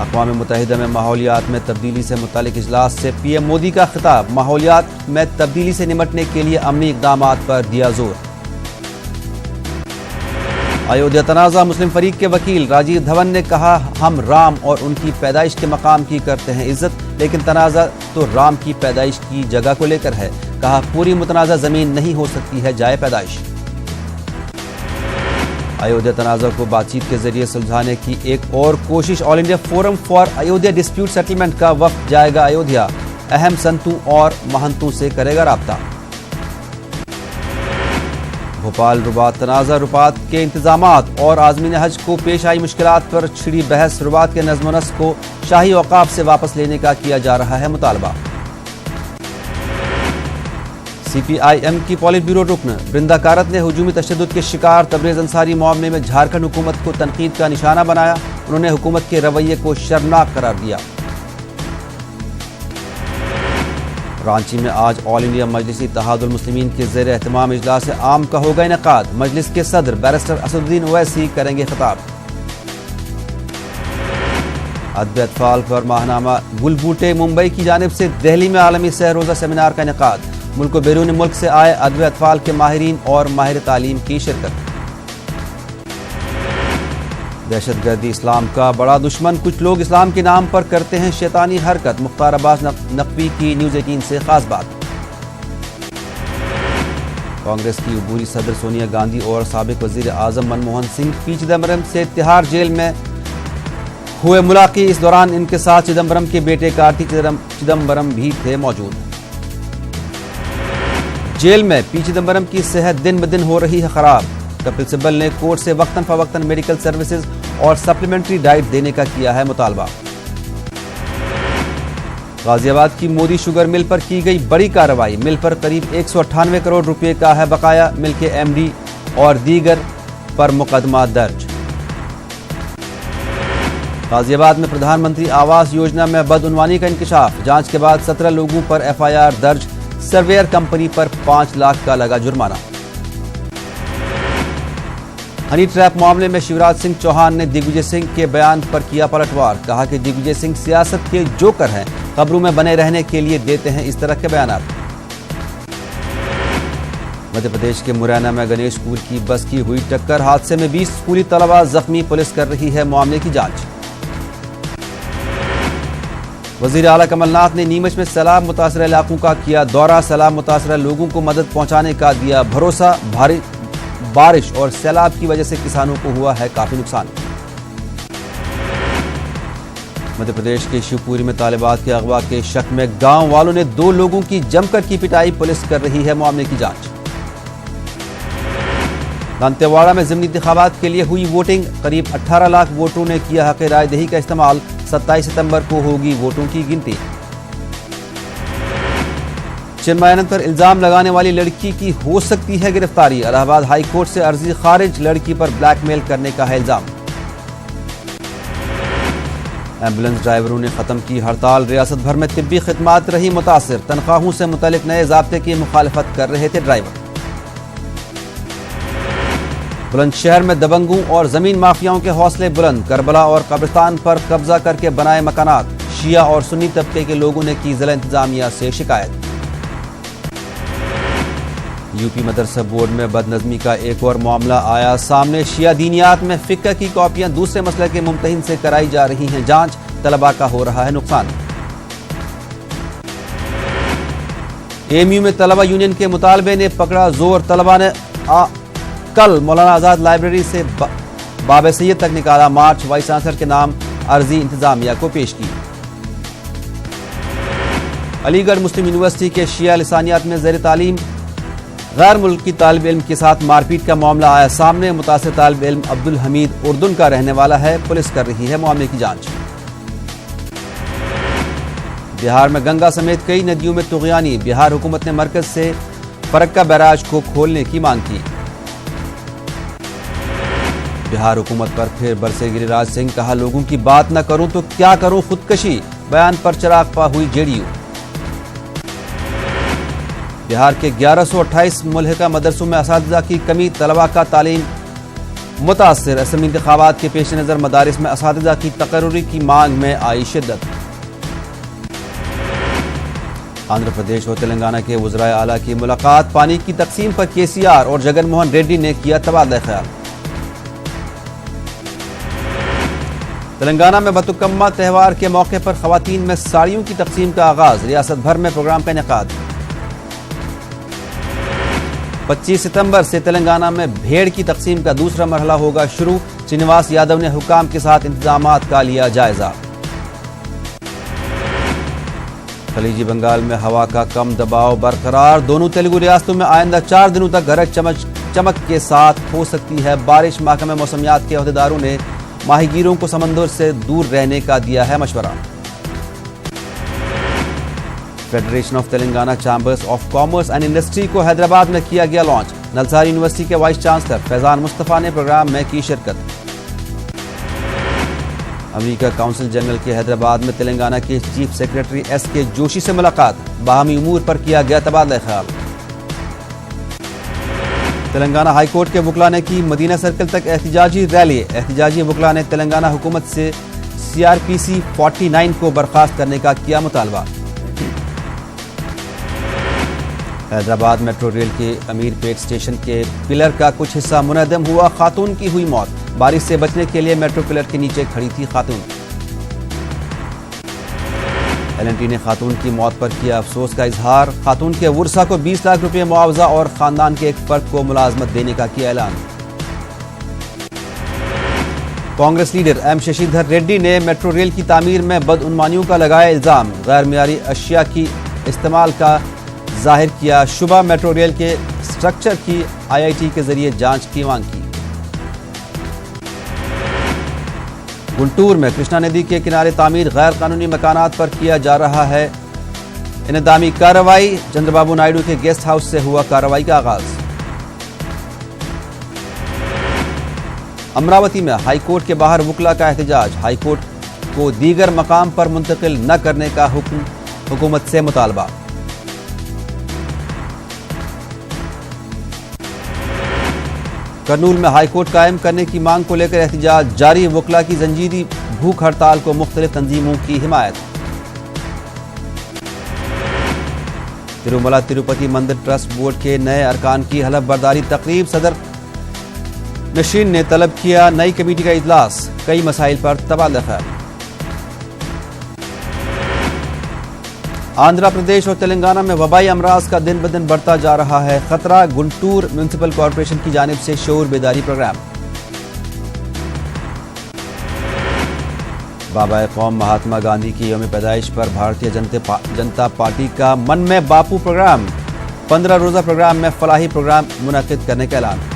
اقوام متحدہ میں ماحولیات میں تبدیلی سے متعلق اجلاس سے پی ایم مودی کا خطاب، ماحولیات میں تبدیلی سے نمٹنے کے لیے عملی اقدامات پر دیا زور۔ ایودھیا تنازع مسلم فریق کے وکیل راجیو دھون نے کہا، ہم رام اور ان کی پیدائش کے مقام کی کرتے ہیں عزت، لیکن تنازع تو رام کی پیدائش کی جگہ کو لے کر ہے۔ کہا، پوری متنازع زمین نہیں ہو سکتی ہے جائے پیدائش۔ ایودھیا تنازع کو بات چیت کے ذریعے سلجھانے کی ایک اور کوشش، all India forum for Ayodhya dispute settlement کا وفد جائے گا ایودھیا، اہم سنتوں اور مہنتوں سے کرے گا رابطہ۔ بھوپال رباط تنازع، رباط کے انتظامات اور عازمین حج کو پیش آئی مشکلات پر چھڑی بحث، رباط کے نظم و نسق کو شاہی اوقاف سے واپس لینے کا کیا جا رہا ہے مطالبہ۔ سی پی آئی ایم کی پولیٹ بیورو رکن برندا کارت نے ہجومی تشدد کے شکار تبریز انصاری معاملے میں جھارکھنڈ حکومت کو تنقید کا نشانہ بنایا، انہوں نے حکومت کے رویے کو شرمناک قرار دیا۔ رانچی میں آج آل انڈیا مجلس اتحاد المسلمین کے زیر اہتمام اجلاس عام کا ہوگا انعقاد، مجلس کے صدر بیرسٹر اسدالدین اویسی کریں گے خطاب۔ ادبی اطفال پر ماہنامہ گل بوٹے ممبئی کی جانب سے دہلی میں عالمی سہ روزہ سیمینار کا انعقاد، ملک و بیرون ملک سے آئے ادبی اطفال کے ماہرین اور ماہر تعلیم کی شرکت۔ دہشت گردی اسلام کا بڑا دشمن، کچھ لوگ اسلام کے نام پر کرتے ہیں شیطانی حرکت، مختار عباس نقوی کی نیوز 18 سے خاص بات۔ کانگریس کی عبوری صدر سونیا گاندھی اور سابق وزیر اعظم منموہن سنگھ پی چدمبرم سے تہاڑ جیل میں ہوئے ملاقات، اس دوران ان کے ساتھ چدمبرم کے بیٹے کارتی چدمبرم بھی تھے موجود۔ جیل میں پی چدمبرم کی صحت دن بدن ہو رہی ہے خراب، کپل سبل نے کورٹ سے وقتاً فوقتاً میڈیکل سروسز اور سپلیمنٹری ڈائٹ دینے کا کیا ہے مطالبہ۔ غازی آباد کی مودی شوگر مل پر کی گئی بڑی کارروائی، مل پر قریب 198 کروڑ روپے کا ہے بقایا، مل کے ایم ڈی اور دیگر پر مقدمہ درج۔ غازی آباد میں پردھان منتری آواس یوجنا میں بدعنوانی کا انکشاف، جانچ کے بعد 17 لوگوں پر ایف آئی آر درج، سرویئر کمپنی پر 5 لاکھ کا لگا جرمانہ۔ ہنی ٹریپ معاملے میں شیوراج سنگھ چوہان نے دگوجے سنگھ کے بیان پر کیا پلٹوار، کہا کہ دگوجے سنگھ سیاست کے جوکر ہیں، خبروں میں بنے رہنے کے لیے دیتے ہیں اس طرح کے بیانات۔ مدھیہ پردیش کے مرینا میں گنیش اسکول کی بس کی ہوئی ٹکر، حادثے میں 20 اسکولی طلباء زخمی، پولیس کر رہی ہے معاملے کی جانچ۔ وزیر اعلیٰ کمل ناتھ نے نیمچ میں سیلاب متاثرہ علاقوں کا کیا دورہ، سیلاب متاثرہ لوگوں کو مدد پہنچانے کا دیا بھروسہ، بھاری بارش اور سیلاب کی وجہ سے کسانوں کو ہوا ہے کافی نقصان۔ مدھیہ پردیش کے شیو پوری میں طالبات کے اغوا کے شک میں گاؤں والوں نے 2 لوگوں کی جم کر کی پٹائی، پولیس کر رہی ہے معاملے کی جانچ۔ دانتے واڑہ میں ضمنی انتخابات کے لیے ہوئی ووٹنگ، قریب 18 لاکھ ووٹروں نے کیا حق رائے دہی کا استعمال، 27 ستمبر کو ہوگی ووٹوں کی گنتی۔ چنمایانند پر الزام لگانے والی لڑکی کی ہو سکتی ہے گرفتاری، الہ آباد ہائی کورٹ سے عرضی خارج، لڑکی پر بلیک میل کرنے کا ہے الزام۔ ایمبولینس ڈرائیوروں نے ختم کی ہڑتال، ریاست بھر میں طبی خدمات رہی متاثر، تنخواہوں سے متعلق نئے ضابطے کی مخالفت کر رہے تھے ڈرائیور۔ بلند شہر میں دبنگوں اور زمین مافیاؤں کے حوصلے بلند، کربلا اور قبرستان پر قبضہ کر کے بنائے مکانات، شیعہ اور سنی طبقے کے لوگوں نے کی ضلع انتظامیہ سے شکایت۔ یو پی مدرسہ بورڈ میں بد نظمی کا ایک اور معاملہ آیا سامنے، شیعہ دینیات میں فقہ کی کاپیاں دوسرے مسئلے کے ممتحن سے کرائی جا رہی ہیں جانچ، طلباء کا ہو رہا ہے نقصان۔ اے ایم یو میں طلبہ یونین کے مطالبے نے پکڑا زور، طلباء نے کل مولانا آزاد لائبریری سے باب سید تک نکالا مارچ، وائس چانسلر کے نام عرضی انتظامیہ کو پیش کی۔ علی گڑھ مسلم یونیورسٹی کے شیعہ لسانیات میں زیر تعلیم غیر ملکی طالب علم کے ساتھ مار پیٹ کا معاملہ آیا سامنے، متاثر طالب علم عبدالحمید اردن کا رہنے والا ہے، پولیس کر رہی ہے معاملے کی جانچ۔ بہار میں گنگا سمیت کئی ندیوں میں طغیانی، بہار حکومت نے مرکز سے فرقہ بیراج کو کھولنے کی مانگ کی۔ بہار حکومت پر پھر برسے گریراج سنگھ، کہا لوگوں کی بات نہ کروں تو کیا کروں خودکشی، بیان پر چراغ پا ہوئی جے ڈی یو۔ بہار کے 1128 ملحقہ مدرسوں میں اساتذہ کی کمی، طلباء کا تعلیم متاثر، اسمبلی انتخابات کے پیش نظر مدارس میں اساتذہ کی تقرری کی مانگ میں آئی شدت۔ آندھرا پردیش اور تلنگانہ کے وزرائے اعلیٰ کی ملاقات، پانی کی تقسیم پر KCR اور جگن موہن ریڈی نے کیا تبادلہ خیال۔ تلنگانہ میں بتکما تہوار کے موقع پر خواتین میں ساڑیوں کی تقسیم کا آغاز، ریاست بھر میں پروگرام کا انعقاد۔ 25 ستمبر سے تلنگانہ میں بھیڑ کی تقسیم کا دوسرا مرحلہ ہوگا شروع، سرینواس یادو نے حکام کے ساتھ انتظامات کا لیا جائزہ۔ خلیجی بنگال میں ہوا کا کم دباؤ برقرار، دونوں تیلگو ریاستوں میں آئندہ 4 دنوں تک گرج چمک کے ساتھ ہو سکتی ہے بارش، محکمہ موسمیات کے عہدیداروں نے ماہی گیروں کو سمندر سے دور رہنے کا دیا ہے مشورہ۔ Federation of Telangana chambers of commerce and industry کو حیدرآباد میں کیا گیا لانچ، نلساری یونیورسٹی کے وائس چانسلر فیضان مصطفیٰ نے پروگرام میں کی شرکت۔ امریکہ کونسل جنرل کے حیدرآباد میں تلنگانہ کے چیف سیکرٹری SK جوشی سے ملاقات، باہمی امور پر کیا گیا تبادلہ خیال۔ تلنگانہ ہائی کورٹ کے وکلاء نے کی مدینہ سرکل تک احتجاجی ریلی، احتجاجی وکلاء نے تلنگانہ حکومت سے CRPC 49 کو برخاست کرنے کا کیا مطالبہ۔ حیدرآباد میٹرو ریل کے امیر پیٹ اسٹیشن کے پلر کا کچھ حصہ منہدم ہوا، خاتون کی ہوئی موت، بارش سے بچنے کے لیے میٹرو پلر کے نیچے کھڑی تھی خاتون۔ LNT نے خاتون کی موت پر کیا افسوس کا اظہار، خاتون کے ورثاء کو 20 لاکھ روپے معاوضہ اور خاندان کے ایک فرد کو ملازمت دینے کا کیا اعلان۔ کانگریس لیڈر M ششیدھر ریڈی نے میٹرو ریل کی تعمیر میں بدعنوانیوں کا لگایا الزام، غیر معیاری اشیاء کی استعمال کا ظاہر کیا شبہ، میٹرو ریل کے سٹرکچر کی IIT کے ذریعے جانچ کی مانگ کی۔ گنٹور میں کرشنا ندی کے کنارے تعمیر، غیر قانونی مکانات پر کیا جا رہا ہے انہدامی کارروائی، چندر بابو نائیڈو کے گیسٹ ہاؤس سے ہوا کارروائی کا آغاز۔ امراوتی میں ہائی کورٹ کے باہر وکلاء کا احتجاج، ہائی کورٹ کو دیگر مقام پر منتقل نہ کرنے کا حکومت سے مطالبہ۔ کرنول میں ہائی کورٹ قائم کرنے کی مانگ کو لے کر احتجاج جاری، وکلاء کی زنجیری بھوک ہڑتال کو مختلف تنظیموں کی حمایت۔ تروملا تروپتی مندر ٹرسٹ بورڈ کے نئے ارکان کی حلف برداری تقریب، صدر نشین نے طلب کیا نئی کمیٹی کا اجلاس، کئی مسائل پر تبادلہ خیال۔ آندھرا پردیش اور تلنگانہ میں وبائی امراض کا دن بدن بڑھتا جا رہا ہے خطرہ، گنٹور میونسپل کارپوریشن کی جانب سے شعور بیداری پروگرام۔ بابا قوم مہاتما گاندھی کی یوم پیدائش پر بھارتیہ جنتا پارٹی کا من میں باپو پروگرام، 15 روزہ پروگرام میں فلاحی پروگرام منعقد کرنے کا اعلان۔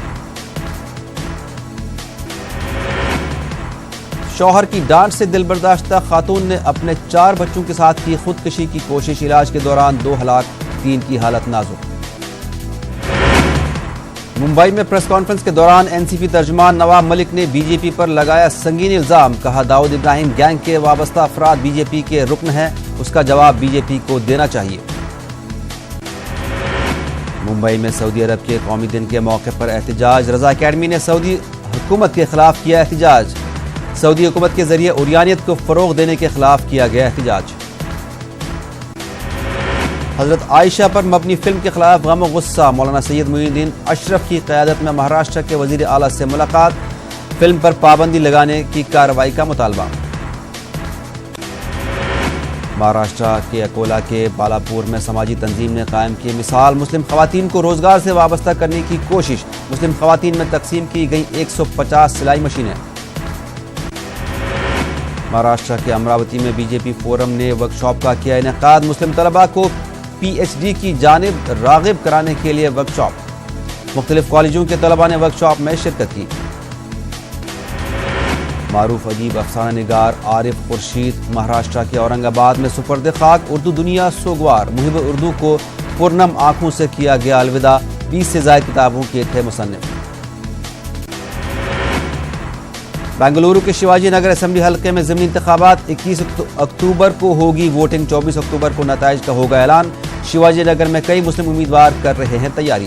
شوہر کی ڈانٹ سے دل برداشتہ خاتون نے اپنے 4 بچوں کے ساتھ کی خودکشی کی کوشش، علاج کے دوران 2 ہلاک، 3 کی حالت نازک۔ ممبئی میں پریس کانفرنس کے دوران NCP ترجمان نواب ملک نے BJP پر لگایا سنگین الزام، کہا داؤد ابراہیم گینگ کے وابستہ افراد BJP کے رکن ہیں، اس کا جواب BJP کو دینا چاہیے۔ ممبئی میں سعودی عرب کے قومی دن کے موقع پر احتجاج، رضا اکیڈمی نے سعودی حکومت کے خلاف کیا احتجاج، سعودی حکومت کے ذریعے عریانیت کو فروغ دینے کے خلاف کیا گیا احتجاج۔ حضرت عائشہ پر مبنی فلم کے خلاف غم و غصہ، مولانا سید معین الدین اشرف کی قیادت میں مہاراشٹر کے وزیر اعلیٰ سے ملاقات، فلم پر پابندی لگانے کی کارروائی کا مطالبہ۔ مہاراشٹر کے اکولا کے بالاپور میں سماجی تنظیم نے قائم کی مثال، مسلم خواتین کو روزگار سے وابستہ کرنے کی کوشش، مسلم خواتین میں تقسیم کی گئی 150 سلائی مشینیں۔ مہاراشٹر کے امراوتی میں BJP فورم نے ورکشاپ کا کیا انعقاد، مسلم طلباء کو PhD کی جانب راغب کرانے کے لیے ورکشاپ، مختلف کالجوں کے طلباء نے ورکشاپ میں شرکت کی۔ معروف ادیب افسانہ نگار عارف خورشید مہاراشٹر کے اورنگ آباد میں سپرد خاک، اردو دنیا سوگوار، محب اردو کو پرنم آنکھوں سے کیا گیا الوداع، 20 سے زائد کتابوں کے تھے مصنف۔ بنگلورو کے شیواجی نگر اسمبلی حلقے میں ضمنی انتخابات، 21 اکتوبر کو ہوگی ووٹنگ، 24 اکتوبر کو نتائج کا ہوگا اعلان، شیواجی نگر میں کئی مسلم امیدوار کر رہے ہیں تیاری۔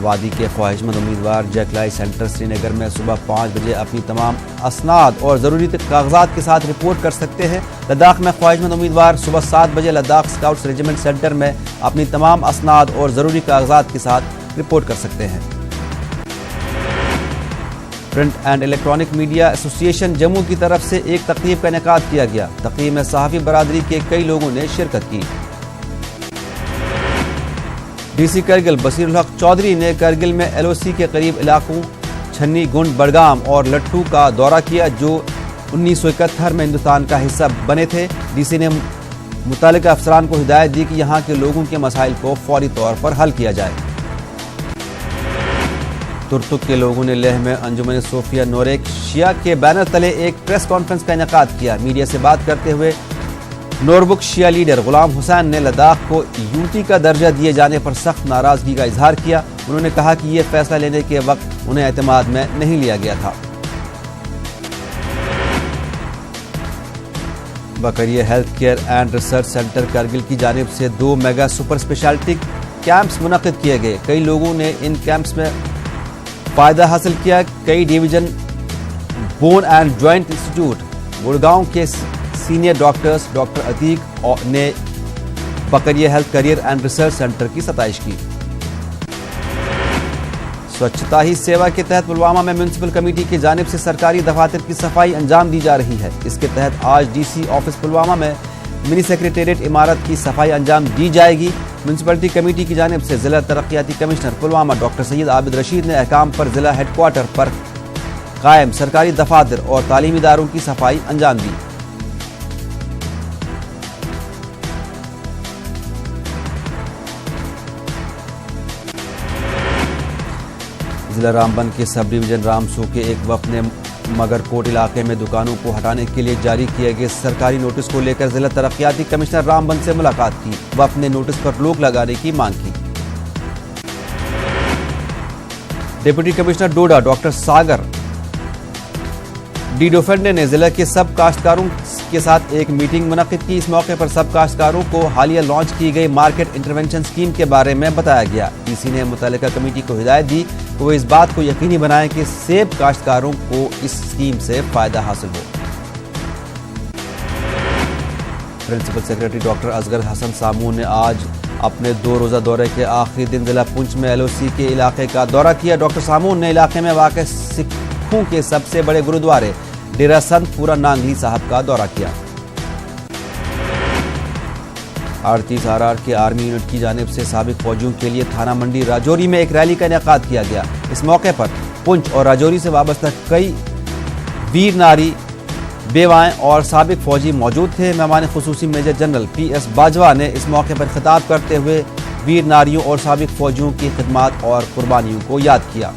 وادی کے خواہشمند امیدوار جیکلائی سینٹر سری نگر میں صبح 5 بجے اپنی تمام اسناد اور ضروری کاغذات کے ساتھ رپورٹ کر سکتے ہیں۔ لداخ میں خواہشمند امیدوار صبح 7 بجے لداخ اسکاؤٹس ریجیمنٹ سینٹر میں اپنی تمام اسناد اور ضروری کاغذات کے ساتھ رپورٹ کر سکتے ہیں۔ پرنٹ اینڈ الیکٹرانک میڈیا ایسوسی ایشن جموں کی طرف سے ایک تقریب کا انعقاد کیا گیا۔ تقریب میں صحافی برادری کے کئی لوگوں نے شرکت کی۔ ڈی سی کرگل بصیر الحق چودھری نے کرگل میں ایل او سی کے قریب علاقوں چھنی گنڈ بڑگام اور لٹھو کا دورہ کیا جو 1971 میں ہندوستان کا حصہ بنے تھے۔ ڈی سی نے متعلقہ افسران کو ہدایت دی کہ یہاں کے لوگوں کے مسائل کو فوری طور پر حل کیا جائے۔ ترتک کے لوگوں نے لیہ میں انجمن صوفیہ نوریک شیعہ کے بینر تلے ایک پریس کانفرنس کا انعقاد کیا۔ میڈیا سے بات کرتے ہوئے نوربک شیعہ لیڈر غلام حسین نے لداخ کو یوٹی کا درجہ دیے جانے پر سخت ناراضگی کا اظہار کیا۔ انہوں نے کہا کہ یہ فیصلہ لینے کے وقت انہیں اعتماد میں نہیں لیا گیا تھا۔ بکریہ health care and research centre Kargil کی جانب سے 2 میگا سپر اسپیشلٹی کیمپس منعقد کیے گئے۔ کئی لوگوں نے ان کیمپس میں فائدہ حاصل کیا۔ کئی division bone and joint institute Gurgaon کے سینئر ڈاکٹرز ڈاکٹر عتیق نے بکریہ health care and research centre کی ستائش کی۔ سوچھتا ہی سیوا کے تحت پلوامہ میں میونسپل کمیٹی کی جانب سے سرکاری دفاتر کی صفائی انجام دی جا رہی ہے۔ اس کے تحت آج ڈی سی آفس پلوامہ میں منی سیکریٹریٹ عمارت کی صفائی انجام دی جائے گی۔ میونسپلٹی کمیٹی کی جانب سے ضلع ترقیاتی کمشنر پلوامہ ڈاکٹر سید عابد رشید نے احکام پر ضلع ہیڈ کوارٹر پر قائم سرکاری دفاتر اور تعلیمی اداروں کی صفائی انجام دی۔ ضلع رامبن کے سب ڈویژن رامسو کے ایک وفد نے مگر کوٹ علاقے میں دکانوں کو ہٹانے کے لیے جاری کیے گئے سرکاری نوٹس کو لے کر ضلع ترقیاتی کمشنر رامبن سے ملاقات کی۔ وفد نے نوٹس پر روک لگانے کی مانگ کی۔ ڈپٹی کمشنر ڈوڈا ڈاکٹر ساگر ڈی ڈوفنڈے نے ضلع کے سب کاشتکاروں کے ساتھ ایک میٹنگ منعقد کی۔ اس موقع پر سب کاشتکاروں کو حالیہ لانچ کی گئی مارکیٹ انٹرونشن اسکیم کے بارے میں بتایا گیا۔ ڈی سی نے متعلقہ کمیٹی کو ہدایت دی کہ وہ اس بات کو یقینی بنائیں کہ سیب کاشتکاروں کو اس اسکیم سے فائدہ حاصل ہو۔ پرنسپل سیکرٹری ڈاکٹر اصغر حسن سامون نے آج اپنے 2 روزہ دورے کے آخری دن ضلع پونچھ میں ایل او سی کے علاقے کا دورہ کیا۔ ڈاکٹر سامون نے علاقے میں واقع سکھوں کے سب سے بڑے گرودوارے ڈیرہ سنت پورا نانگلی صاحب کا دورہ کیا۔ 38 RR کے آرمی یونٹ کی جانب سے سابق فوجیوں کے لیے تھانہ منڈی راجوری میں ایک ریلی کا انعقاد کیا گیا۔ اس موقع پر پونچھ اور راجوری سے وابستہ کئی ویر ناری بیوائیں اور سابق فوجی موجود تھے۔ مہمان خصوصی میجر جنرل PS باجوہ نے اس موقع پر خطاب کرتے ہوئے ویر ناریوں اور سابق فوجیوں کی خدمات اور قربانیوں کو یاد کیا۔